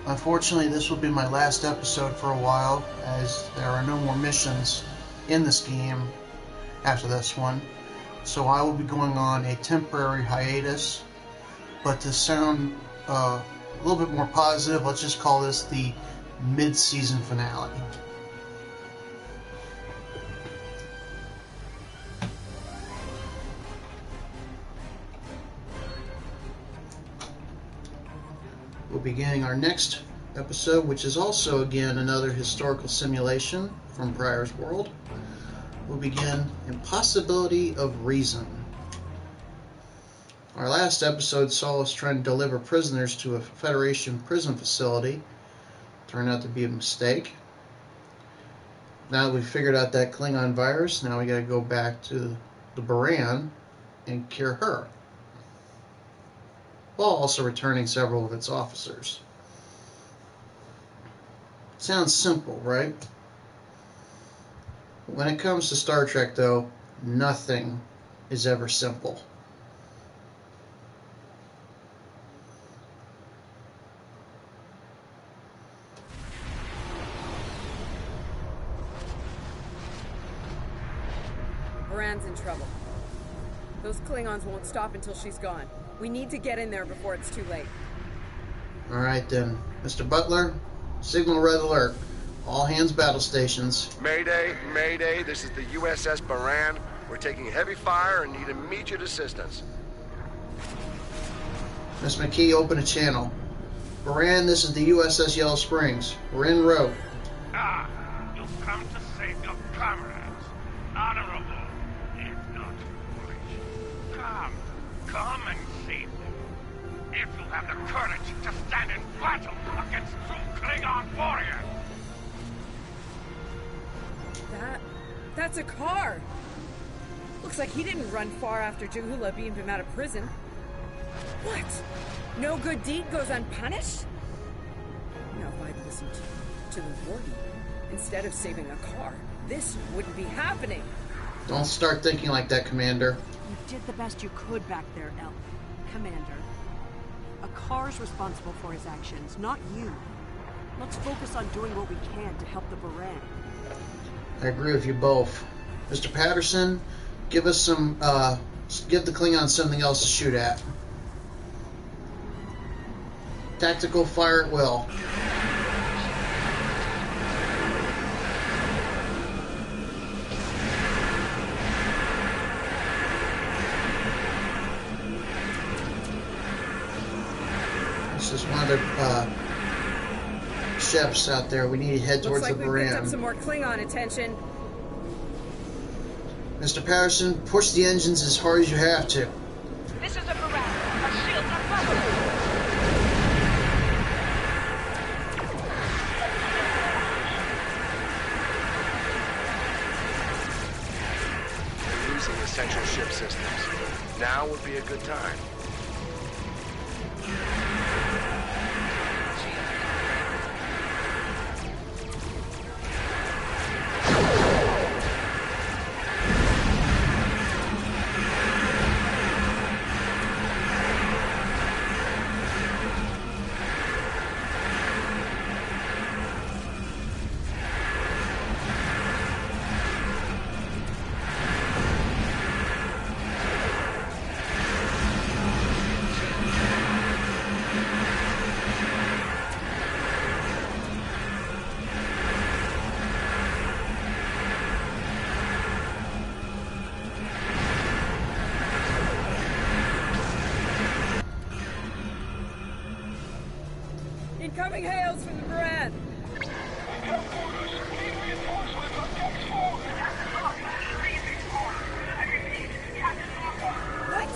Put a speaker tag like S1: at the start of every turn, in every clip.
S1: Unfortunately, this will be my last episode for a while, as there are no more missions in this game after this one. So I will be going on a temporary hiatus. But to sound a little bit more positive, let's just call this the mid-season finale. We'll be beginning our next episode, which is also again another historical simulation from Pryor's World. We'll begin Impossibility of Reason. Our last episode saw us trying to deliver prisoners to a Federation prison facility. Turned out to be a mistake. Now that we've figured out that Klingon virus, now we gotta go back to the Baran and cure her, while also returning several of its officers. Sounds simple, right? When it comes to Star Trek, though, nothing is ever simple.
S2: Baran's in trouble. Those Klingons won't stop until she's gone. We need to get in there before it's too late.
S1: Alright then. Mr. Butler, signal red alert. All hands battle stations.
S3: Mayday, Mayday, this is the USS Baran. We're taking heavy fire and need immediate assistance.
S1: Miss McKee, open a channel. Baran, this is the USS Yellow Springs. We're en route.
S4: Ah, you've come to save your comrades. Honorable, if not foolish. Come and save them. If you have the courage to stand in battle against true Klingon warriors.
S2: That's a car! Looks like he didn't run far after Jahula beamed him out of prison. What? No good deed goes unpunished? Now if I'd listened to the warden instead of saving a car, this wouldn't be happening.
S1: Don't start thinking like that, Commander.
S5: You did the best you could back there, El. Commander. A car's responsible for his actions, not you. Let's focus on doing what we can to help the Baran.
S1: I agree with you both. Mr. Patterson, give us some, give the Klingons something else to shoot at. Tactical fire at will. This is one of the, ships out there. We need to head towards the Baran.
S2: Looks like we picked up some more Klingon attention.
S1: Mr. Patterson, push the engines as hard as you have to.
S6: This is the Baran. Our shields are covered.
S3: We're losing essential ship systems. Now would be a good time.
S2: Incoming hails from the Baran! What?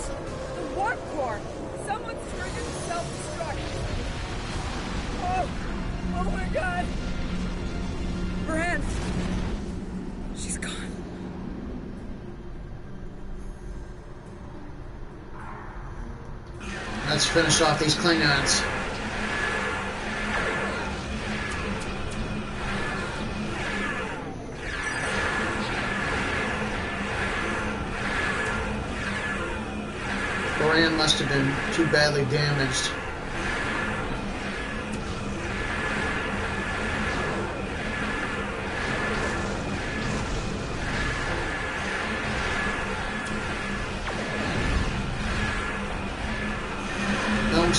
S2: The Warp Core! Someone's triggered self-destruct! Oh my god! Baran! She's gone.
S1: Let's finish off these Klingons. Baran must have been too badly damaged.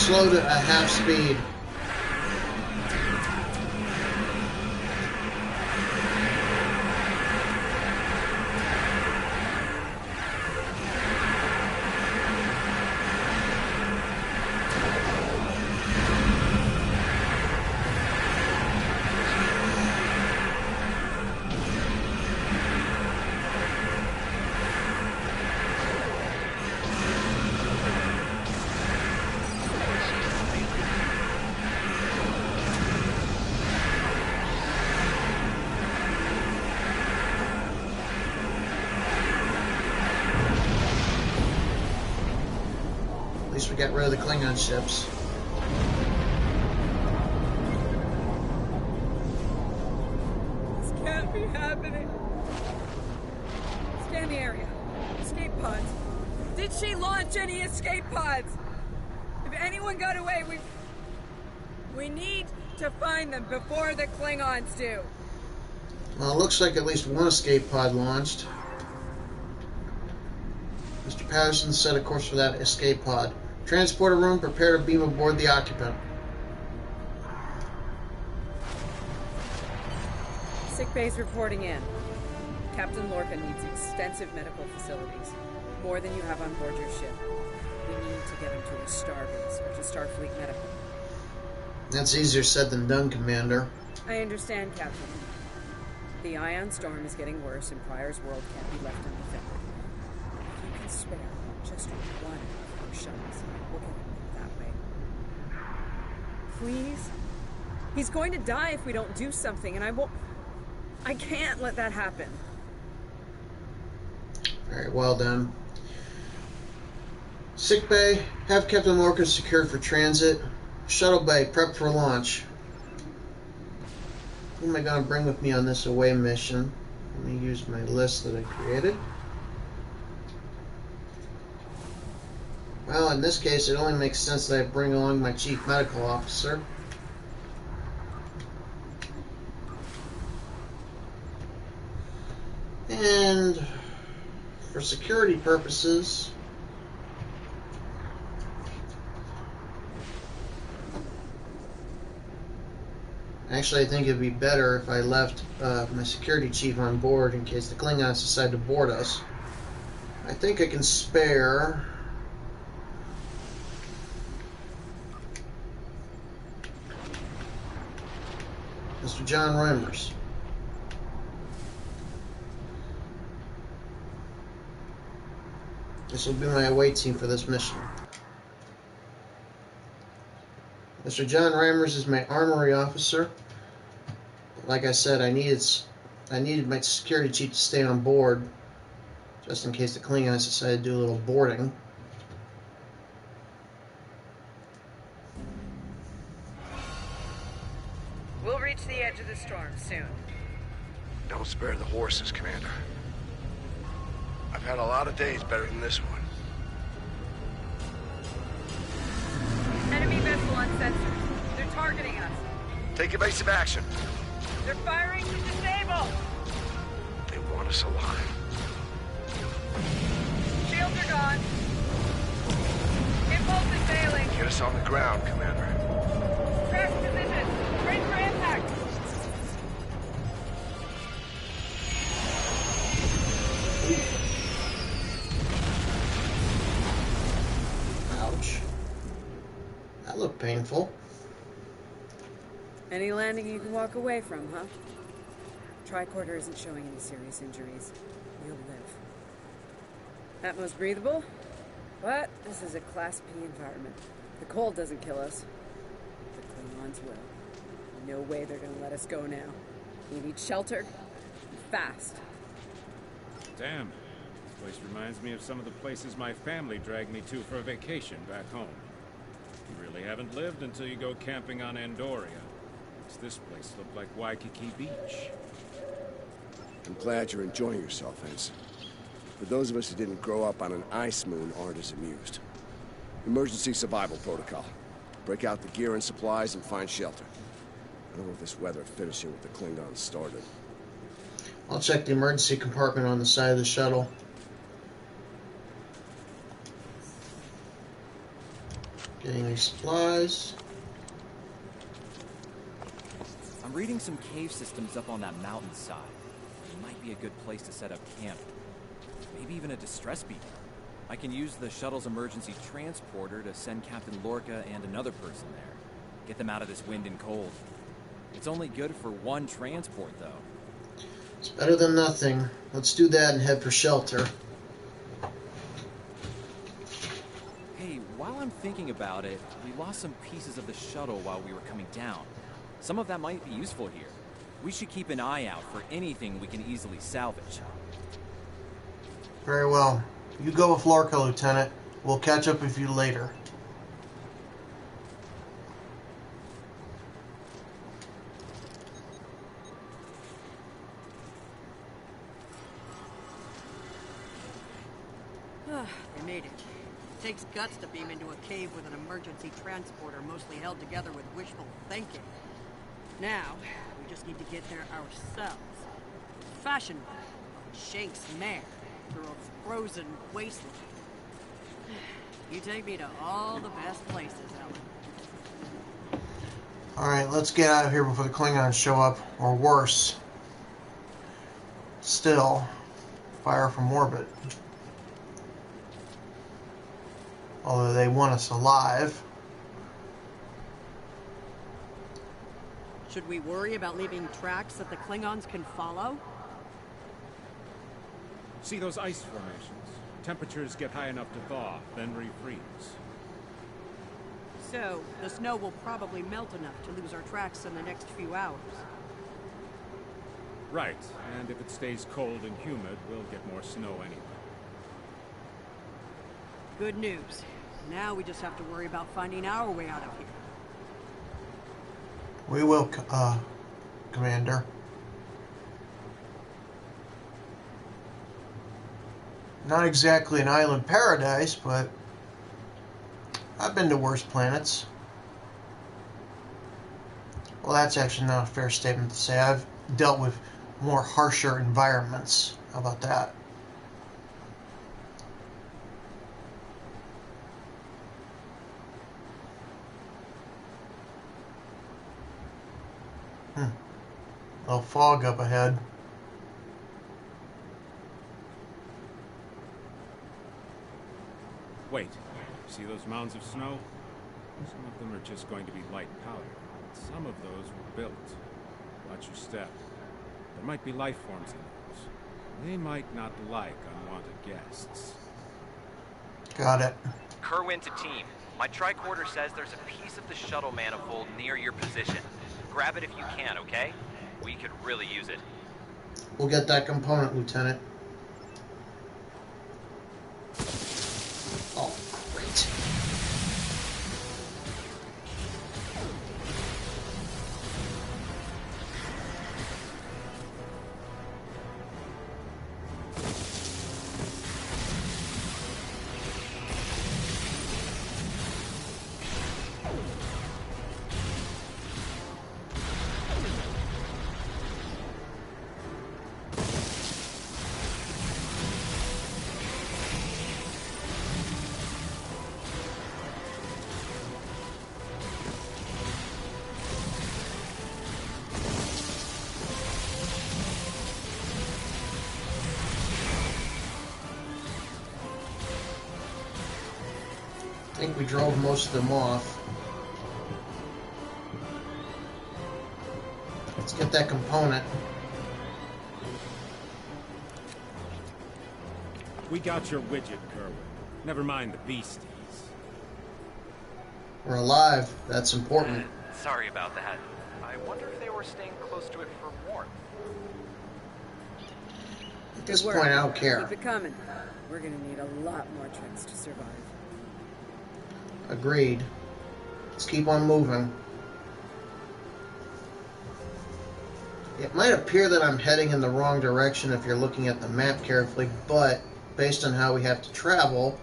S1: slowed at a half speed. At least we got rid of the Klingon ships.
S2: This can't be happening. Scan the area. Escape pods. Did she launch any escape pods? If anyone got away, we need to find them before the Klingons do.
S1: Well, it looks like at least one escape pod launched. Mr. Patterson set a course for that escape pod. Transporter room, prepare to beam aboard the occupant.
S2: Sick bay's reporting in. Captain Lorca needs extensive medical facilities. More than you have on board your ship. We need to get him to a starbase or to Starfleet Medical.
S1: That's easier said than done, Commander.
S2: I understand, Captain. The ion storm is getting worse and Pryor's world can't be left undefended. If you can spare just one of our shuttles, we'll get him that way. Please? He's going to die if we don't do something, and I can't let that happen.
S1: Very well done. Sick bay, have Captain Lorca secured for transit. Shuttle bay, prep for launch. Who am I going to bring with me on this away mission? Let me use my list that I created. Well, in this case, it only makes sense that I bring along my chief medical officer. And for security purposes, actually I think it'd be better if I left my security chief on board in case the Klingons decide to board us. I think I can spare Mr. John Reimers. This will be my away team for this mission. Mr. John Reimers is my armory officer. Like I said, I needed my security chief to stay on board just in case the Klingons decide to do a little boarding.
S2: We'll reach the edge of the storm soon.
S3: Don't spare the horses, Commander. I've had a lot of days better than this one.
S2: Enemy vessel uncensored. They're targeting us.
S3: Take evasive action.
S2: They're firing to disable.
S3: They want us alive.
S2: Shields are gone. Impulse is failing.
S3: Get us on the ground, Commander.
S2: Crash position. Brace for impact.
S1: Ouch. That looked painful.
S2: Any landing you can walk away from, huh? Tricorder isn't showing any serious injuries. You'll live. Atmos breathable, but this is a Class P environment. The cold doesn't kill us. The Klingons will. No way they're gonna let us go now. We need shelter, and fast.
S7: Damn. This place reminds me of some of the places my family dragged me to for a vacation back home. You really haven't lived until you go camping on Andoria. What's this place look like Waikiki Beach?
S3: I'm glad you're enjoying yourself, Ensign. But those of us who didn't grow up on an ice moon aren't as amused. Emergency survival protocol. Break out the gear and supplies and find shelter. I don't know if this weather finishing with the Klingons started.
S1: I'll check the emergency compartment on the side of the shuttle. Getting these supplies.
S8: I'm reading some cave systems up on that mountainside. It might be a good place to set up camp. Maybe even a distress beacon. I can use the shuttle's emergency transporter to send Captain Lorca and another person there. Get them out of this wind and cold. It's only good for one transport, though.
S1: It's better than nothing. Let's do that and head for shelter.
S8: Hey, while I'm thinking about it, we lost some pieces of the shuttle while we were coming down. Some of that might be useful here. We should keep an eye out for anything we can easily salvage.
S1: Very well. You go with Lorca, Lieutenant. We'll catch up with you later.
S5: They made it. It takes guts to beam into a cave with an emergency transporter mostly held together with wishful thinking. Now, we just need to get there ourselves. Fashion on Shank's mare through a frozen wasteland. You take me to all the best places, Ellen.
S1: Alright, let's get out of here before the Klingons show up, or worse. Still, fire from orbit. Although they want us alive.
S5: Should we worry about leaving tracks that the Klingons can follow?
S7: See those ice formations? Temperatures get high enough to thaw, then refreeze.
S5: So, the snow will probably melt enough to lose our tracks in the next few hours.
S7: Right, and if it stays cold and humid, we'll get more snow anyway.
S5: Good news. Now we just have to worry about finding our way out of here.
S1: We will, Commander. Not exactly an island paradise, but I've been to worse planets. Well, that's actually not a fair statement to say. I've dealt with more harsher environments. How about that? A little fog up ahead.
S7: Wait, see those mounds of snow? Some of them are just going to be light powder. Some of those were built. Watch your step. There might be life forms in those. They might not like unwanted guests.
S1: Got it.
S9: Kerwin to team. My tricorder says there's a piece of the shuttle manifold near your position. Grab it if you can, okay? We could really use it.
S1: We'll get that component, Lieutenant. Oh, great. I think we drove most of them off. Let's get that component.
S7: We got your widget, Kerwin. Never mind the beasties.
S1: We're alive. That's important.
S9: Sorry about that. I wonder if they were staying close to it for warmth.
S1: At this point, I don't care.
S2: Keep it coming. We're gonna need a lot more tricks to survive.
S1: Agreed. Let's keep on moving. It might appear that I'm heading in the wrong direction if you're looking at the map carefully, but based on how we have to travel,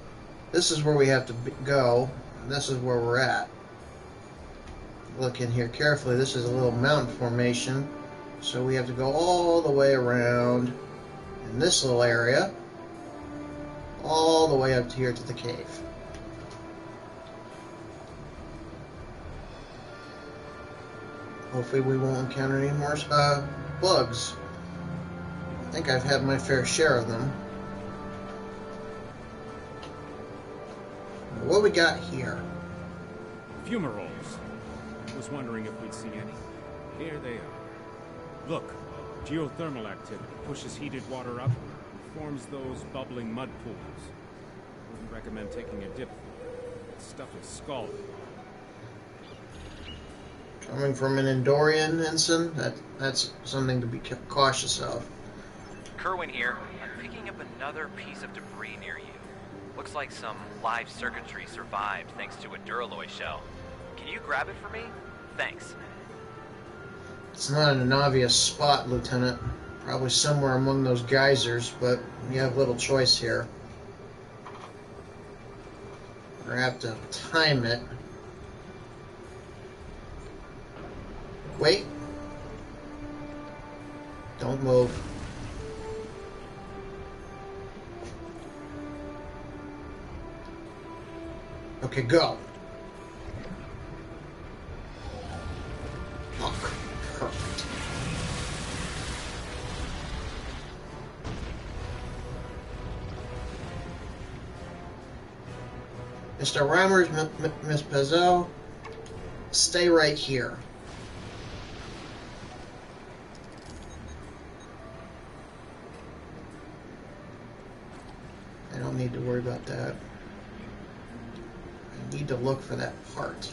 S1: this is where we have to go, and this is where we're at. Look in here carefully, this is a little mountain formation, so we have to go all the way around in this little area, all the way up to here to the cave. Hopefully we won't encounter any more bugs. I think I've had my fair share of them. What we got here?
S7: Fumaroles. Was wondering if we'd see any. Here they are. Look, geothermal activity pushes heated water up and forms those bubbling mud pools. Wouldn't recommend taking a dip. That stuff is scalding.
S1: Coming from an Endorian ensign, that's something to be cautious of.
S9: Kerwin here. I'm picking up another piece of debris near you. Looks like some live circuitry survived thanks to a Duralloy shell. Can you grab it for me? Thanks.
S1: It's not an obvious spot, Lieutenant. Probably somewhere among those geysers, but you have little choice here. We're gonna have to time it. Wait. Don't move. Okay, go. Oh, perfect. Mr. Reimers, Miss Pezzo, stay right here. I don't need to worry about that. I need to look for that part.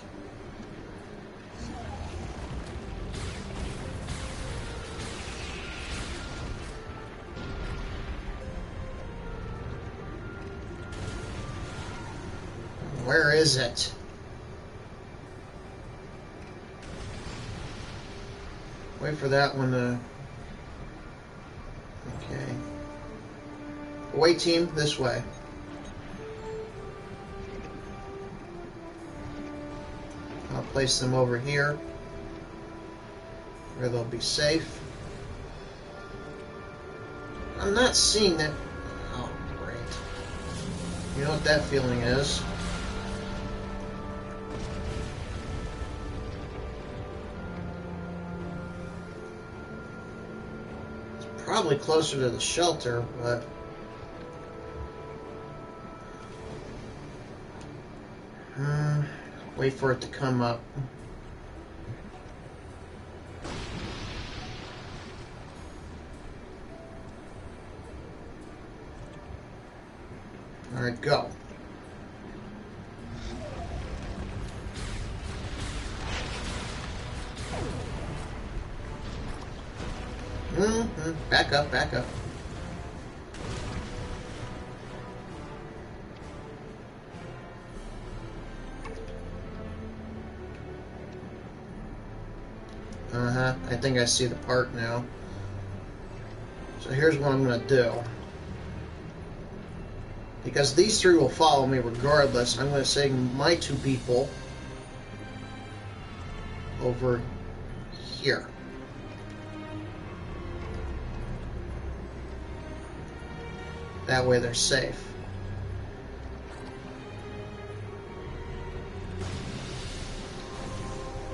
S1: Where is it? Wait for that one to... Okay. Away team, this way. I'll place them over here, where they'll be safe. I'm not seeing that... Oh, great. You know what that feeling is. Probably closer to the shelter, but wait for it to come up. All right, go. Back up, back up. I think I see the part now. So here's what I'm going to do. Because these three will follow me regardless, I'm going to send my two people over here. That way they're safe.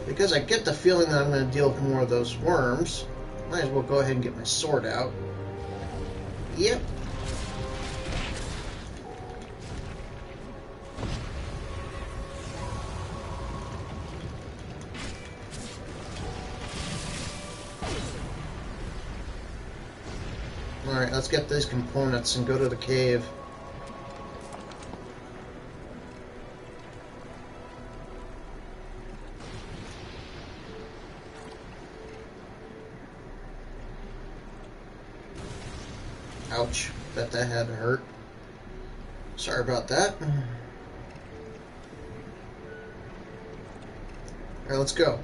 S1: Because I get the feeling that I'm going to deal with more of those worms, might as well go ahead and get my sword out. Yep. Alright, let's get these components and go to the cave. Ouch, bet that had to hurt. Sorry about that. Alright, let's go.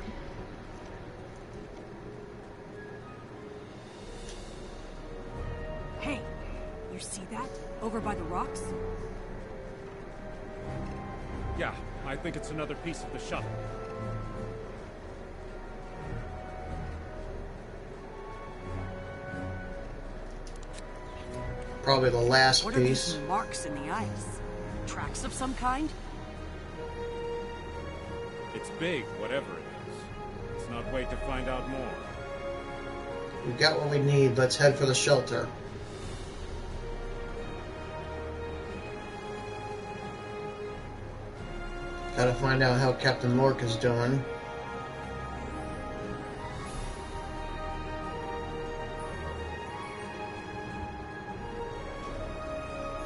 S5: Hey, you see that? Over by the rocks?
S7: Yeah, I think it's another piece of the shuttle.
S1: Probably the last
S5: What
S1: piece.
S5: are these marks in the ice? Tracks of some kind?
S7: It's big, whatever it is. It's not but wait to find out more.
S1: We got what we need. Let's head for the shelter. Gotta find out how Captain Lorca's doing.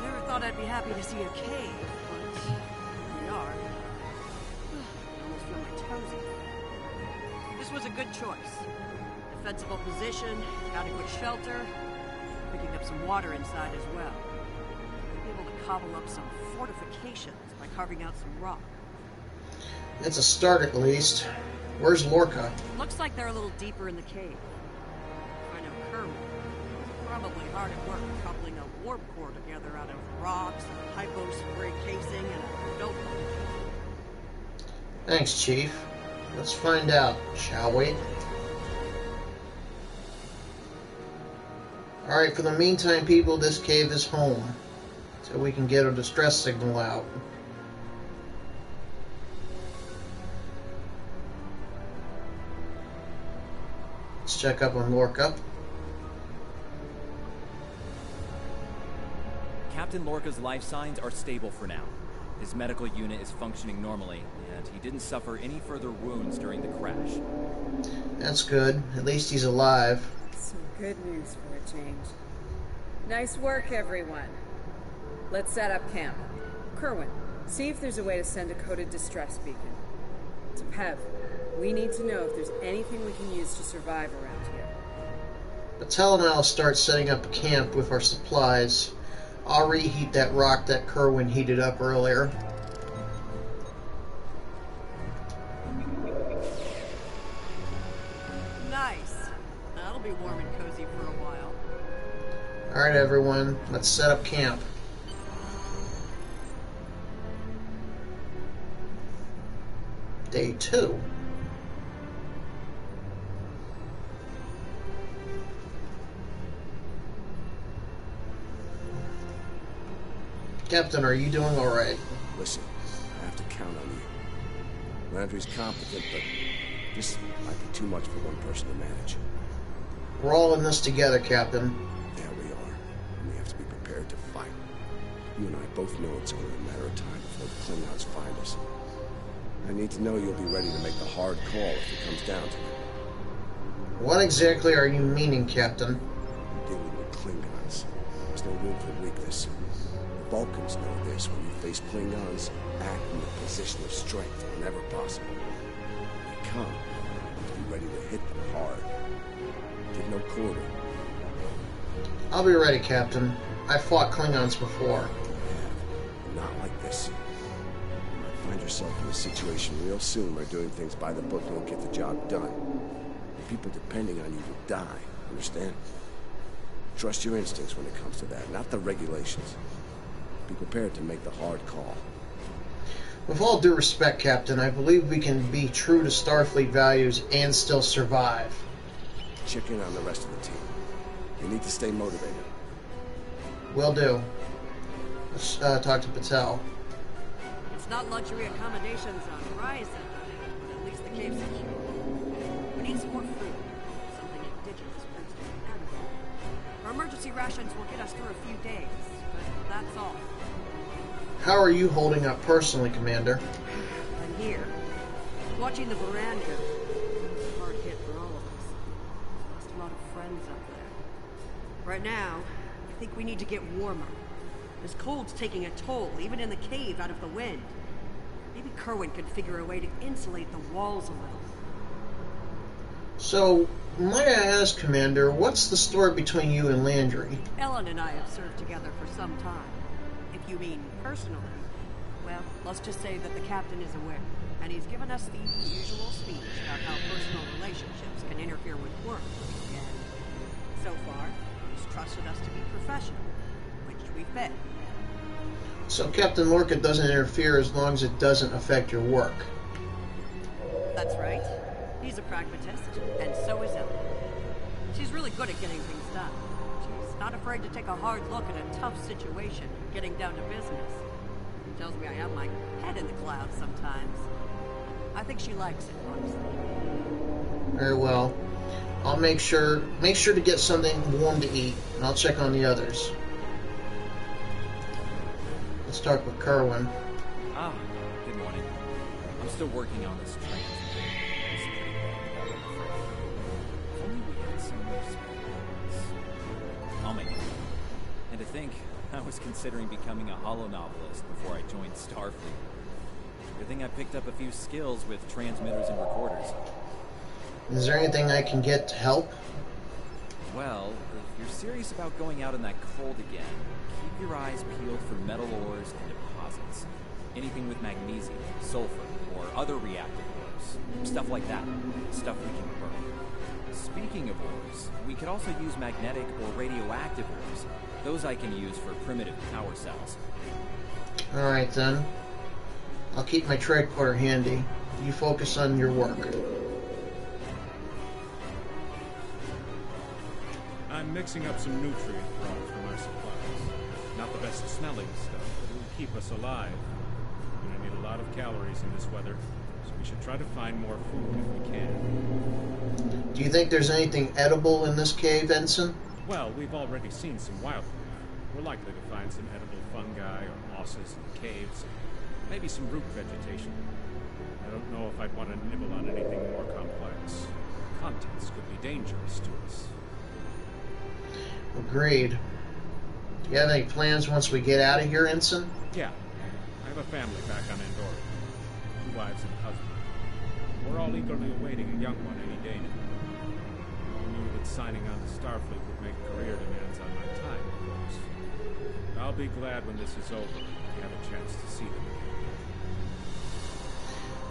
S5: Never thought I'd be happy to see a cave, but here we are. Almost feel my toes again. This was a good choice. Defensible position, got a good shelter, picking up some water inside as well. We'll be able to cobble up some fortifications by carving out some rock.
S1: It's a start at least. Where's Lorca?
S5: Looks like they're a little deeper in the cave. I know Kerwin was probably hard at work coupling a warp core together out of rocks, a hypo spray casing, and a belt buckle.
S1: Thanks, Chief. Let's find out, shall we? Alright, for the meantime, people, this cave is home. So we can get a distress signal out. Let's check up on Lorca.
S8: Captain Lorca's life signs are stable for now. His medical unit is functioning normally, and he didn't suffer any further wounds during the crash.
S1: That's good. At least he's alive.
S2: Some good news for a change. Nice work, everyone. Let's set up camp. Kerwin, see if there's a way to send a coded distress beacon. To Pev, we need to know if there's anything we can use to survive around here.
S1: Patel and I'll start setting up a camp with our supplies. I'll reheat that rock that Kerwin heated up earlier.
S5: Nice. That'll be warm and cozy for a while.
S1: Alright, everyone, let's set up camp. Day 2. Captain, are you doing alright?
S3: Listen, I have to count on you. Landry's competent, but this might be too much for one person to manage.
S1: We're all in this together, Captain.
S3: Yeah, we are. And we have to be prepared to fight. You and I both know it's only a matter of time before the Klingons find us. I need to know you'll be ready to make the hard call if it comes down to it.
S1: What exactly are you meaning, Captain?
S3: You're dealing with Klingons. There's no room for weakness. The Vulcans know this. When you face Klingons, act in a position of strength whenever possible. When they come, be ready to hit them hard. Give no quarter.
S1: I'll be ready, Captain. I fought Klingons before.
S3: But not like this. You might find yourself in a situation real soon where doing things by the book won't get the job done. And people depending on you will die. Understand? Trust your instincts when it comes to that, not the regulations. Be prepared to make the hard call.
S1: With all due respect, Captain, I believe we can be true to Starfleet values and still survive.
S3: Check in on the rest of the team. You need to stay motivated.
S1: Will do. Let's talk to Patel.
S5: It's not luxury accommodations on Horizon, but at least the cave section. We need some more food. Something indigenous proves to be edible. Our emergency rations will get us through a few days, but that's all.
S1: How are you holding up personally, Commander?
S5: I'm here, watching the veranda. It's a hard hit for all of us. Lost a lot of friends up there. Right now, I think we need to get warmer. This cold's taking a toll, even in the cave out of the wind. Maybe Kerwin could figure a way to insulate the walls a little.
S1: So, might I ask, Commander, what's the story between you and Landry?
S5: Ellen and I have served together for some time. If you mean personally, well, let's just say that the captain is aware, and he's given us the usual speech about how personal relationships can interfere with work. And so far, he's trusted us to be professional, which we've been.
S1: So Captain Lorca doesn't interfere as long as it doesn't affect your work.
S5: That's right. He's a pragmatist, and so is Ellen. She's really good at getting things done. She's not afraid to take a hard look at a tough situation, getting down to business. She tells me I have my head in the clouds sometimes. I think she likes it, honestly.
S1: Very well. I'll make sure to get something warm to eat, and I'll check on the others. Let's start with Kerwin.
S8: Ah, good morning. I'm still working on this train. It's pretty bad, I'm afraid. If only we had some more spares. I'll make it. And to think, I was considering becoming a holo novelist before I joined Starfleet. Good thing I picked up a few skills with transmitters and recorders.
S1: Is there anything I can get to help?
S8: Well, if you're serious about going out in that cold again, keep your eyes peeled for metal ores and deposits. Anything with magnesium, sulfur, or other reactive ores. Stuff like that. Stuff we can burn. Speaking of ores, we could also use magnetic or radioactive ores. Those I can use for primitive power cells.
S1: Alright then. I'll keep my tricorder handy. You focus on your work.
S7: I'm mixing up some nutrient broth for my supplies. Not the best smelling stuff, but it will keep us alive. We're gonna need a lot of calories in this weather, so we should try to find more food if we can.
S1: Do you think there's anything edible in this cave, Ensign?
S7: Well, we've already seen some wildlife. We're likely to find some edible fungi or mosses in the caves. Maybe some root vegetation. I don't know if I'd want to nibble on anything more complex. Contents could be dangerous to us.
S1: Agreed. Do you have any plans once we get out of here, Ensign?
S7: Yeah. I have a family back on Andorra. 2 wives and a husband. We're all eagerly awaiting a young one any day now. We all knew that signing on to Starfleet would make career demands on my time, of course. I'll be glad when this is over and have a chance to see them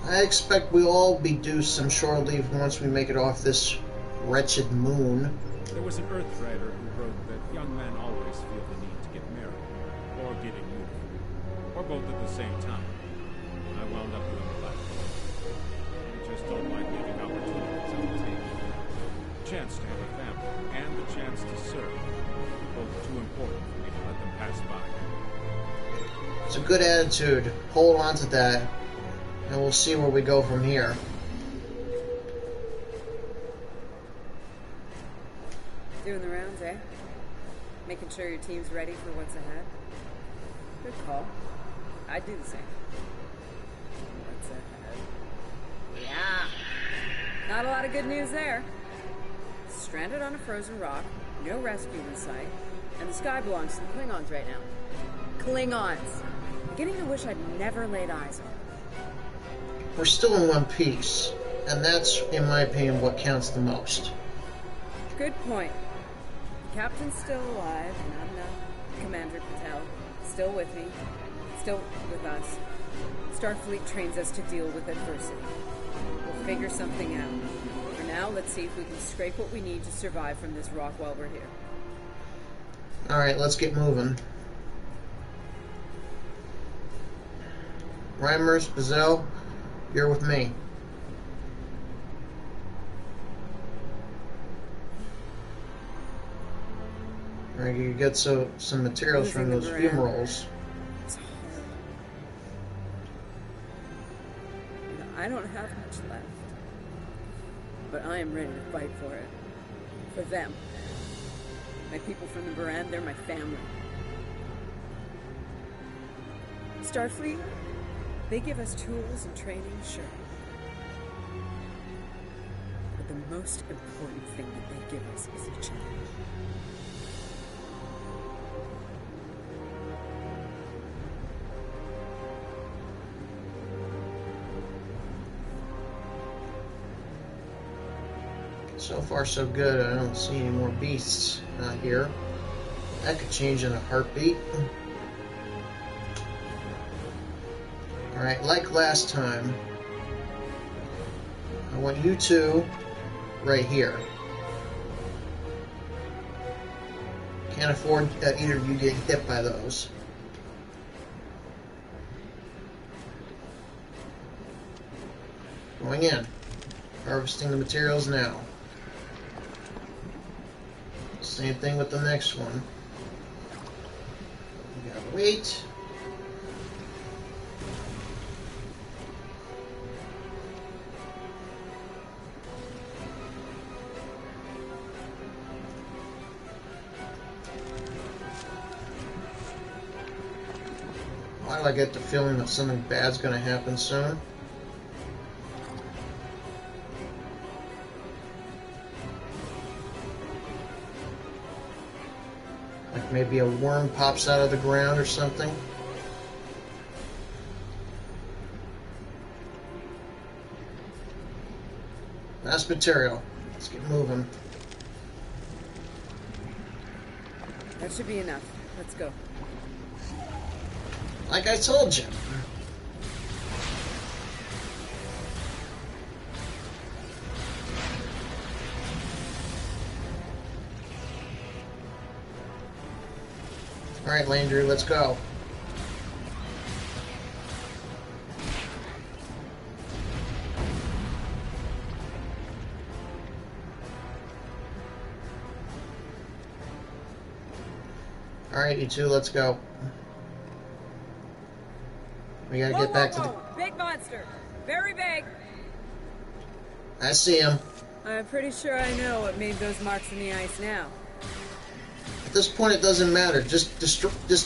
S7: again.
S1: I expect we'll all be due some shore leave once we make it off this wretched moon.
S7: There was an Earth writer who wrote that young men always feel the need to get married, or get in uniform, or both at the same time. I wound up doing the latter. I just don't like leaving opportunities on the table. The chance to have a family, and the chance to serve, both too important for me to let them pass by.
S1: It's a good attitude. Hold on to that, and we'll see where we go from here.
S2: Doing the rounds, eh? Making sure your team's ready for what's ahead? Good call. I'd do the same. What's ahead? Yeah! Not a lot of good news there. Stranded on a frozen rock, no rescue in sight, and the sky belongs to the Klingons right now. Klingons! Beginning to wish I'd never laid eyes on them.
S1: We're still in one piece, and that's, in my opinion, what counts the most.
S2: Good point. The captain's still alive, and I'm not. Commander Patel, still with me, still with us. Starfleet trains us to deal with adversity. We'll figure something out. For now, let's see if we can scrape what we need to survive from this rock while we're here.
S1: Alright, let's get moving. Reimers, Bazell, you're with me. Alright, you get some materials from those fumaroles.
S2: It's hard. I don't have much left. But I am ready to fight for it. For them. My people from the Baran, they're my family. Starfleet, they give us tools and training, sure. But the most important thing that they give us is each other.
S1: So far, so good. I don't see any more beasts out here. That could change in a heartbeat. Alright, like last time, I want you two right here. Can't afford either of you getting hit by those. Going in. Harvesting the materials now. Same thing with the next one. We gotta wait. Why do I get the feeling that something bad's going to happen soon? Like maybe a worm pops out of the ground or something? Last material. Let's get moving.
S2: That should be enough. Let's go.
S1: Like I told you. Alright, Landry, let's go. Alright, you two, let's go. We gotta get back to the...
S2: Big monster! Very big!
S1: I see him.
S2: I'm pretty sure I know what made those marks in the ice now.
S1: At this point, it doesn't matter. Just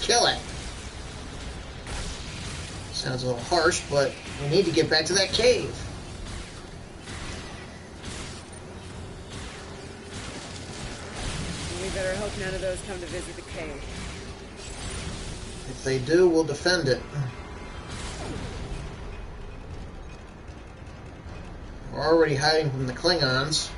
S1: kill it. Sounds a little harsh, but we need to get back to that cave.
S2: We better hope none of those come to visit the cave.
S1: If they do, we'll defend it. We're already hiding from the Klingons.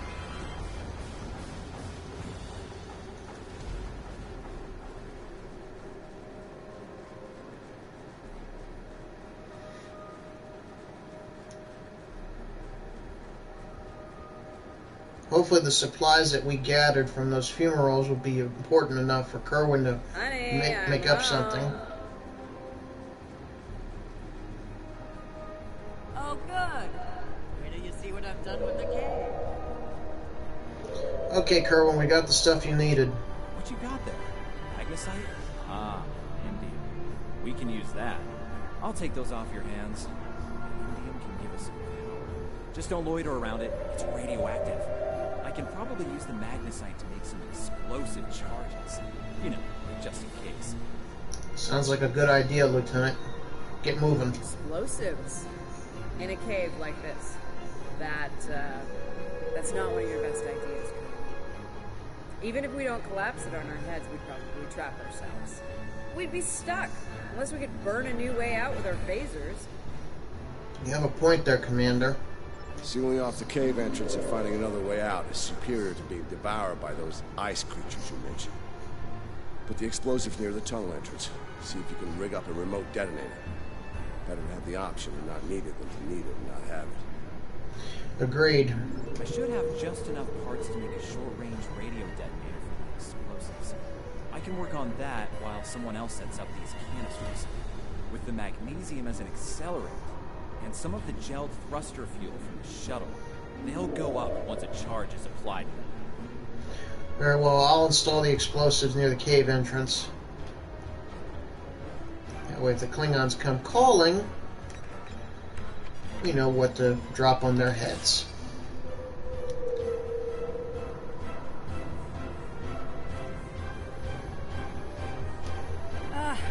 S1: Hopefully the supplies that we gathered from those fumaroles will be important enough for Kerwin to make up something.
S5: Oh, good. Wait till you see what I've done with the cave.
S1: Okay, Kerwin, we got the stuff you needed.
S8: What you got there? Magnesite? Ah, indeed. We can use that. I'll take those off your hands. Indium can give us some power. Just don't loiter around it. It's radioactive. I can probably use the magnesite to make some explosive charges. You know, just in case.
S1: Sounds like a good idea, Lieutenant. Get moving.
S2: Explosives? In a cave like this? That's not one of your best ideas. Even if we don't collapse it on our heads, we'd probably trap ourselves. We'd be stuck, unless we could burn a new way out with our phasers.
S1: You have a point there, Commander.
S3: Sealing off the cave entrance and finding another way out is superior to being devoured by those ice creatures you mentioned. Put the explosive near the tunnel entrance. See if you can rig up a remote detonator. Better to have the option and not need it than to need it and not have it.
S1: Agreed.
S8: I should have just enough parts to make a short-range radio detonator for my explosives. I can work on that while someone else sets up these canisters. With the magnesium as an accelerant, and some of the gelled thruster fuel from the shuttle, they'll go up once a charge is applied to them.
S1: Very well, I'll install the explosives near the cave entrance. That way if the Klingons come calling, we know what to drop on their heads.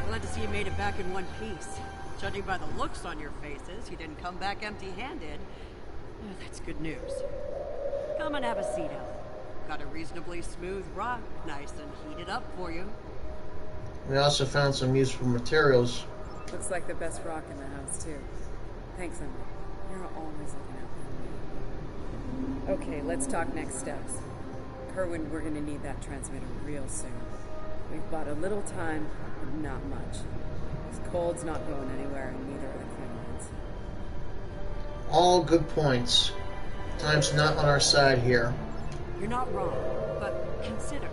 S5: Glad to see you made it back in one piece. Judging by the looks on your faces, you didn't come back empty-handed. That's good news. Come and have a seat out. Got a reasonably smooth rock, nice and heated up for you.
S1: We also found some useful materials.
S2: Looks like the best rock in the house, too. Thanks, Emily. You're always looking out for me. Okay, let's talk next steps. Kerwin, we're gonna need that transmitter real soon. We've bought a little time, but not much. This cold's not going anywhere, and neither are the Klingons.
S1: All good points. Time's not on our side here.
S5: You're not wrong, but consider.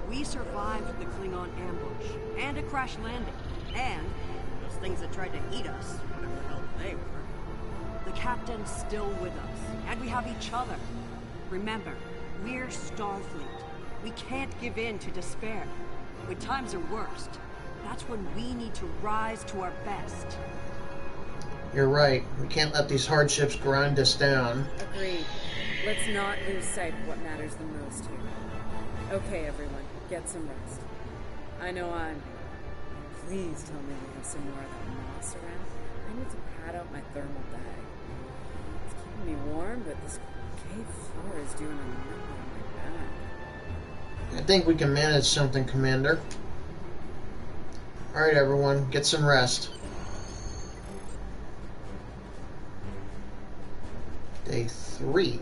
S5: We survived the Klingon ambush, and a crash landing, and those things that tried to eat us, whatever the hell they were. The captain's still with us, and we have each other. Remember, we're Starfleet. We can't give in to despair. When times are worst, that's when we need to rise to our best.
S1: You're right. We can't let these hardships grind us down.
S2: Agreed. Let's not lose sight of what matters the most here. Okay, everyone, get some rest. I know I'm Please tell me we have some more of that moss around. I need to pad out my thermal bag. It's keeping me warm, but this cave floor is doing a number on my back.
S1: I think we can manage something, Commander. Alright, everyone, get some rest. Day 3.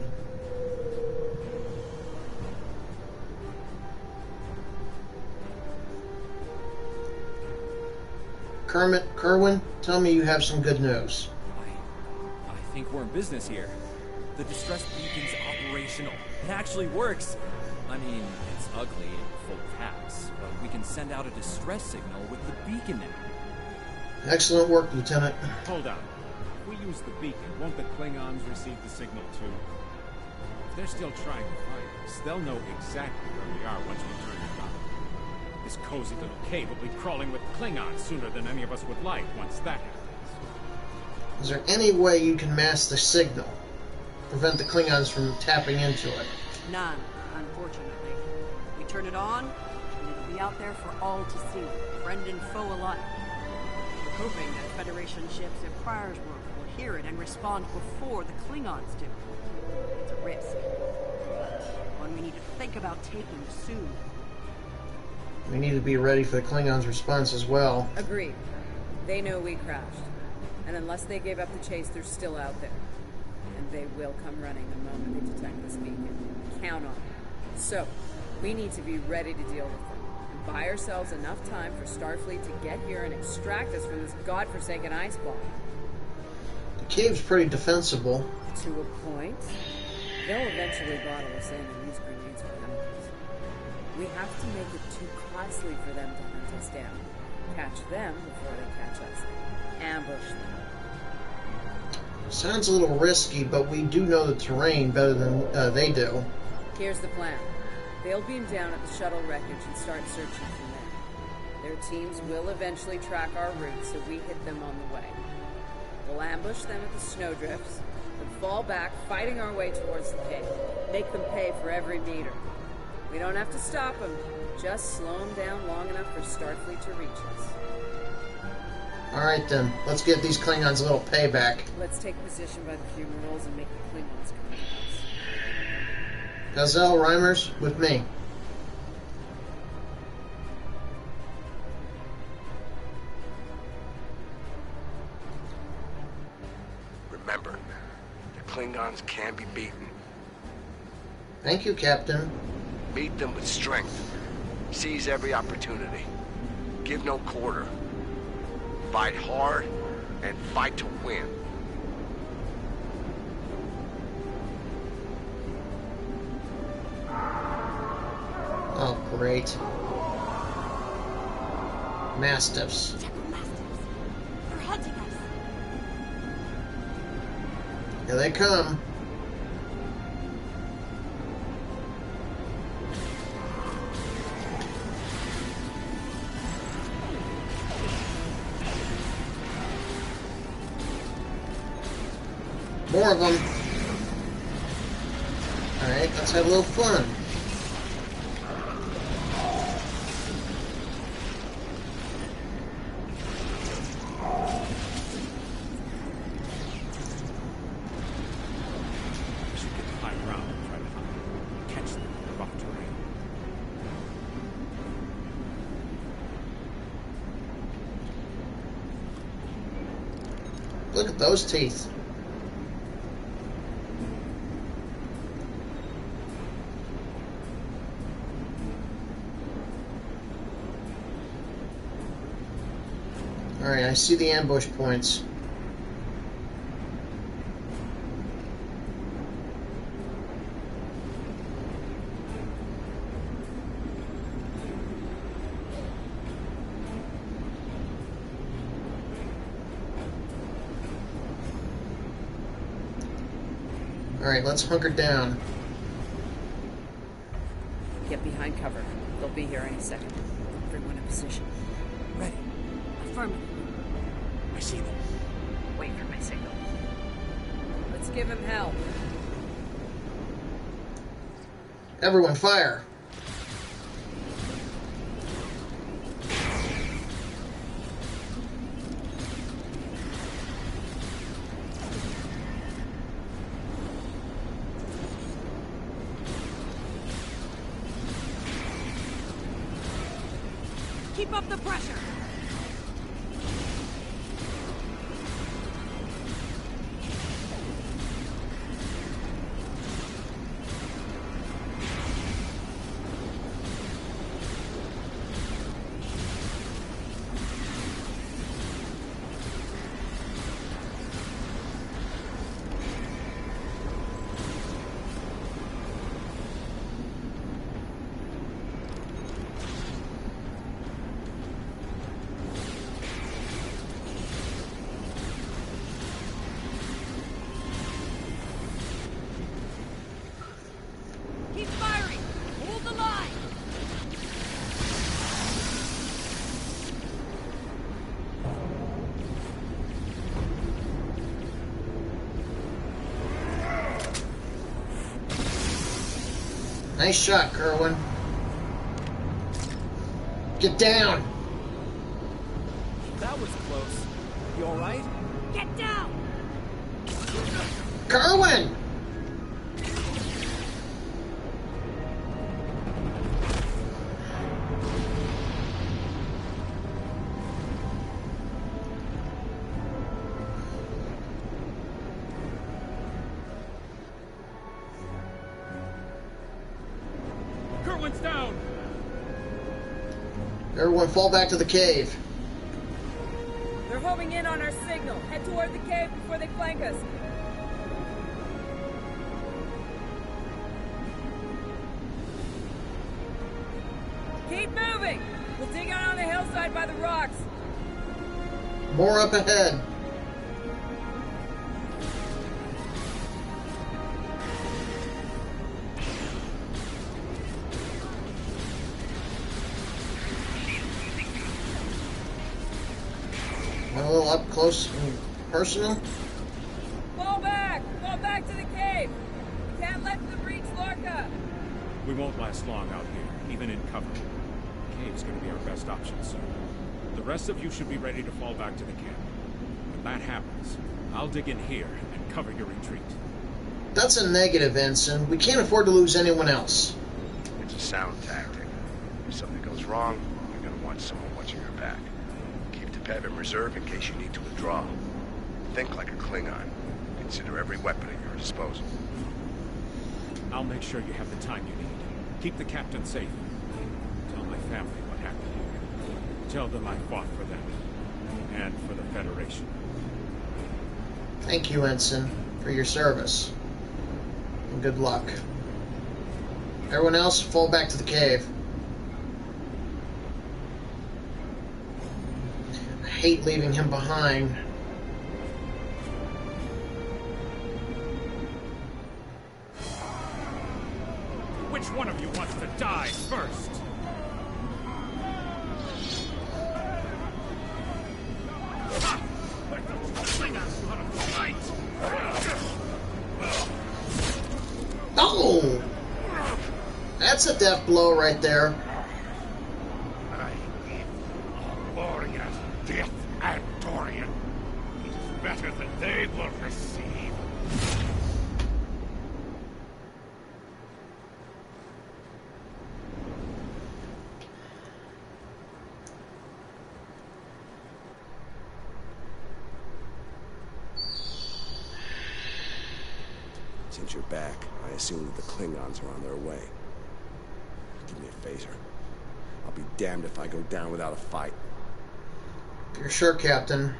S1: Kerwin, tell me you have some good news.
S8: I think we're in business here. The distress beacon's operational. It actually works. I mean, it's ugly and full of hacks, but we can send out a distress signal with the beacon now.
S1: Excellent work, Lieutenant.
S7: Hold on. If we use the beacon, won't the Klingons receive the signal too? If they're still trying to find us, they'll know exactly where we are once we turn it on. This cozy little cave will be crawling with Klingons sooner than any of us would like once that happens.
S1: Is there any way you can mask the signal? Prevent the Klingons from tapping into it?
S5: None, unfortunately. We turn it on, and it'll be out there for all to see, friend and foe alike. We're hoping that Federation ships and Pryor's work will hear it and respond before the Klingons do. It's a risk, but one we need to think about taking soon.
S1: We need to be ready for the Klingons' response as well.
S2: Agreed. They know we crashed. And unless they gave up the chase, they're still out there. And they will come running the moment they detect this beacon. Count on it. So, we need to be ready to deal with them. And buy ourselves enough time for Starfleet to get here and extract us from this godforsaken ice ball.
S1: The cave's pretty defensible.
S2: To a point. They'll eventually bottle us in and use grenades for chemicals. We have to make it too costly for them to hunt us down. Catch them before they catch us. Ambush them.
S1: Sounds a little risky, but we do know the terrain better than they do.
S2: Here's the plan. They'll beam down at the shuttle wreckage and start searching from there. Their teams will eventually track our route, so we hit them on the way. We'll ambush them at the snowdrifts, then fall back, fighting our way towards the cave. Make them pay for every meter. We don't have to stop them, just slow them down long enough for Starfleet to reach us.
S1: Alright then, let's give these Klingons a little payback.
S2: Let's take position by the fumaroles and make the Klingons come to us.
S1: Gazelle, Reimers, with me.
S3: Remember, the Klingons can be beaten.
S1: Thank you, Captain.
S3: Meet them with strength. Seize every opportunity. Give no quarter. Fight hard and fight to win.
S1: Oh, great. Mastiffs.
S5: They're hunting us.
S1: Here they come. More of them. Alright, let's have a little fun.
S7: We should get high ground and try to catch them in the rough terrain.
S1: Look at those teeth. Alright, I see the ambush points. Alright, let's hunker down.
S2: Get behind cover. They'll be here any second. Everyone in position.
S5: Ready. Affirmative.
S3: I see them.
S2: Wait for my signal. Let's give him hell.
S1: Everyone fire!
S5: Keep up the pressure! Keep firing! Hold the line!
S1: Nice shot, Kerwin. Get down!
S8: That was close. You alright?
S5: Get down!
S1: Kerwin!
S7: Kerwin's down!
S1: Everyone fall back to the cave.
S2: They're homing in on our signal. Head toward the cave before they flank us. Keep moving! We'll dig out on the hillside by the rocks.
S1: More up ahead. A little up close and personal.
S2: Fall back! Fall back to the cave! We can't let them reach Lorca!
S7: We won't last long out here, even in cover. The cave's gonna be our best option soon. The rest of you should be ready to fall back to the camp. When that happens, I'll dig in here and cover your retreat.
S1: That's a negative, Ensign. We can't afford to lose anyone else.
S3: It's a sound tactic. If something goes wrong, you're gonna want someone watching your back. Keep the Pev in reserve in case you need to withdraw. Think like a Klingon. Consider every weapon at your disposal.
S7: I'll make sure you have the time you need. Keep the captain safe. Tell my family what happened here. Tell them I fought for them. And for the Federation.
S1: Thank you, Ensign, for your service. And good luck. Everyone else, fall back to the cave. I hate leaving him behind.
S7: Which one of you wants to die first? Let those Klingons know how to fight!
S1: Oh! That's a death blow right there.
S4: I give a warrior's death and Dorian. It is better than they will receive.
S3: Since you're back, I assume that the Klingons are on their way. Give me a phaser. I'll be damned if I go down without a fight.
S1: You're sure, Captain.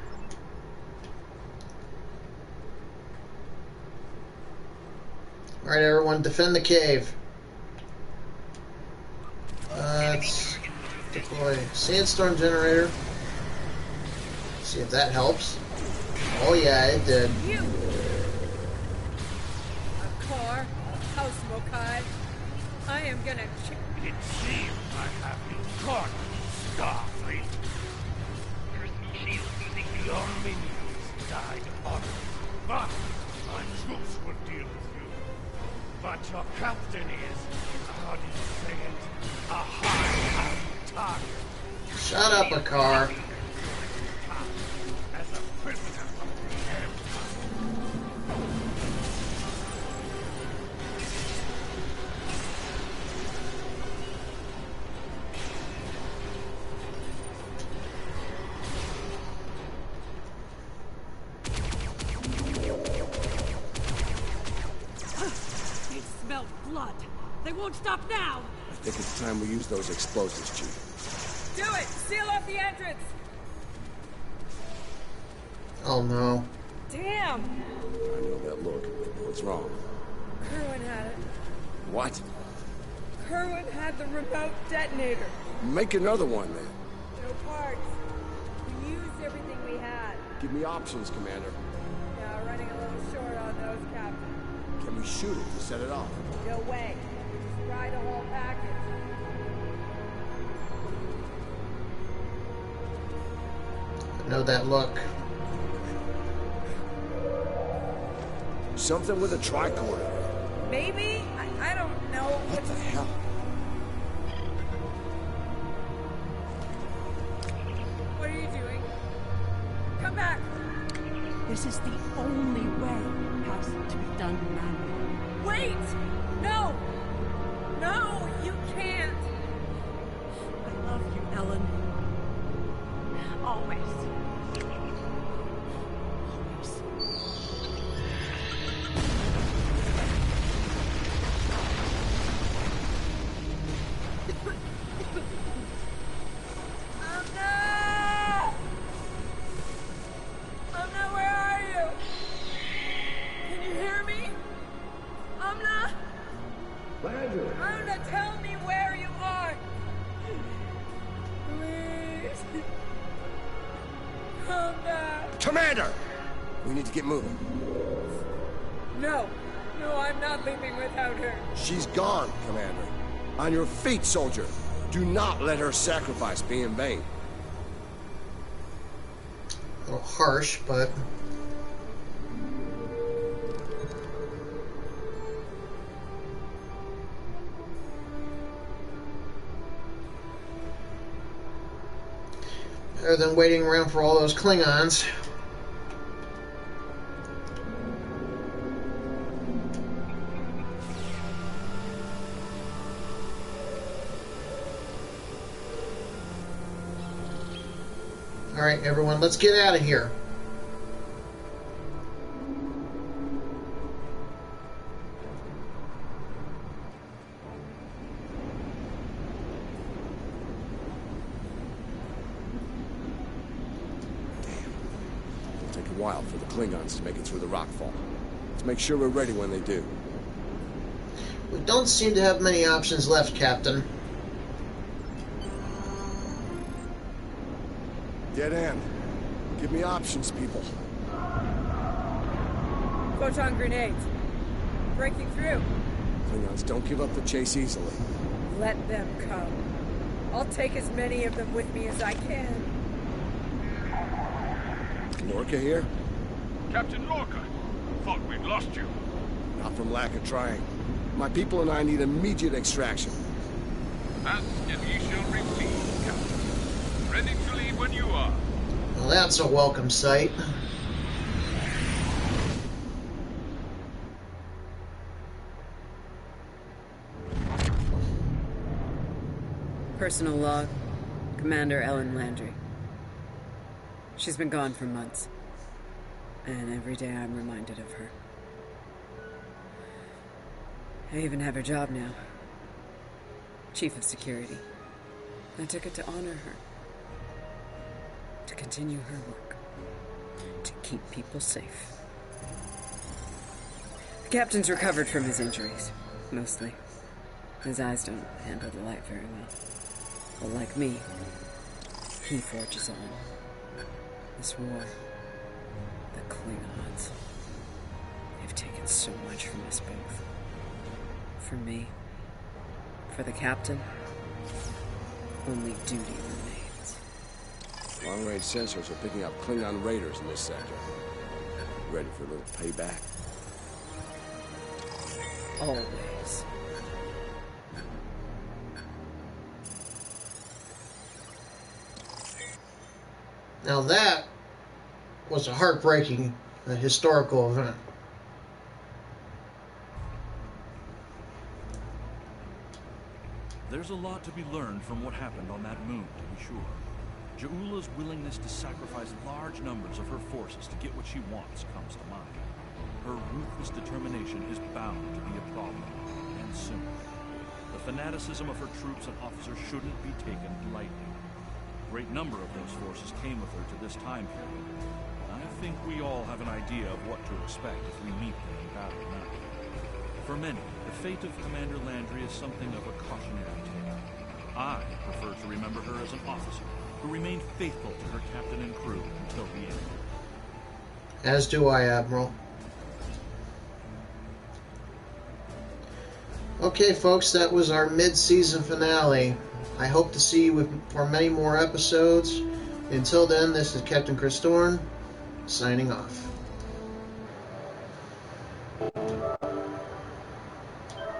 S1: Alright, everyone, defend the cave. Let's deploy sandstorm generator. See if that helps. Oh yeah, it did.
S2: You! A car, a house, Mokai. I am gonna...
S4: It seems I have been caught, Starfleet. Your minions died honorably, but my troops will deal with you. But your captain is, how do you say it, a high target.
S1: Shut up, a car.
S4: As a prisoner of the Empire.
S5: They won't stop now!
S3: I think it's time we use those explosives, Chief.
S2: Do it! Seal off the entrance!
S1: Oh no.
S2: Damn!
S3: I know that look. What's wrong?
S2: Kerwin had it.
S3: What?
S2: Kerwin had the remote detonator.
S3: Make another one, then.
S2: No parts. We used everything we had.
S3: Give me options, Commander.
S2: Now running a little short on those, Captain.
S3: Can we shoot it to set it off?
S2: No way. Just fry the whole package.
S1: I know that look.
S3: Something with a tricorder.
S2: Maybe? I don't know.
S3: What the hell?
S2: What are you doing? Come back!
S5: This is the only way. It has to be done manually.
S2: Wait! No! No, you can't!
S5: I love you, Ellen. Always. Always.
S2: Amna, where are you? Can you hear me? Amna? Amna, tell me where you are. Please. Amna.
S3: Commander! We need to get moving.
S2: No. No, I'm not leaving without her.
S3: She's gone, Commander. On your feet, soldier. Do not let her sacrifice be in vain.
S1: A little harsh, but... better than waiting around for all those Klingons. Alright, everyone, let's get out of here.
S3: It'll take a while for the Klingons to make it through the rockfall. Let's make sure we're ready when they do.
S1: We don't seem to have many options left, Captain.
S3: Dead end. Give me options, people.
S2: Photon grenades. Breaking through.
S3: Klingons don't give up the chase easily.
S2: Let them come. I'll take as many of them with me as I can.
S3: Lorca here?
S4: Captain Lorca, thought we'd lost you.
S3: Not from lack of trying. My people and I need immediate extraction.
S4: Ask and ye shall receive, Captain. Ready to leave when you are.
S1: Well, that's a welcome sight.
S2: Personal log. Commander Ellen Landry. She's been gone for months. And every day I'm reminded of her. I even have her job now. Chief of Security. I took it to honor her. To continue her work. To keep people safe. The captain's recovered from his injuries. Mostly. His eyes don't handle the light very well. But like me, he forges on. This war, the Klingons, they've taken so much from us both. For me, for the captain, only duty remains.
S3: Long-range sensors are picking up Klingon raiders in this sector. Ready for a little payback?
S2: Always.
S1: Now that was a heartbreaking historical event.
S10: There's a lot to be learned from what happened on that moon, to be sure. Ja'ula's willingness to sacrifice large numbers of her forces to get what she wants comes to mind. Her ruthless determination is bound to be a problem, and soon. fanaticism of her troops and officers shouldn't be taken lightly. A great number of those forces came with her to this time period. I think we all have an idea of what to expect if we meet them in battle now. For many, the fate of Commander Landry is something of a cautionary tale. I prefer to remember her as an officer who remained faithful to her captain and crew until the end.
S1: As do I, Admiral. Okay, folks, that was our mid-season finale. I hope to see you for many more episodes. Until then, this is Captain Chris Dorn, signing off.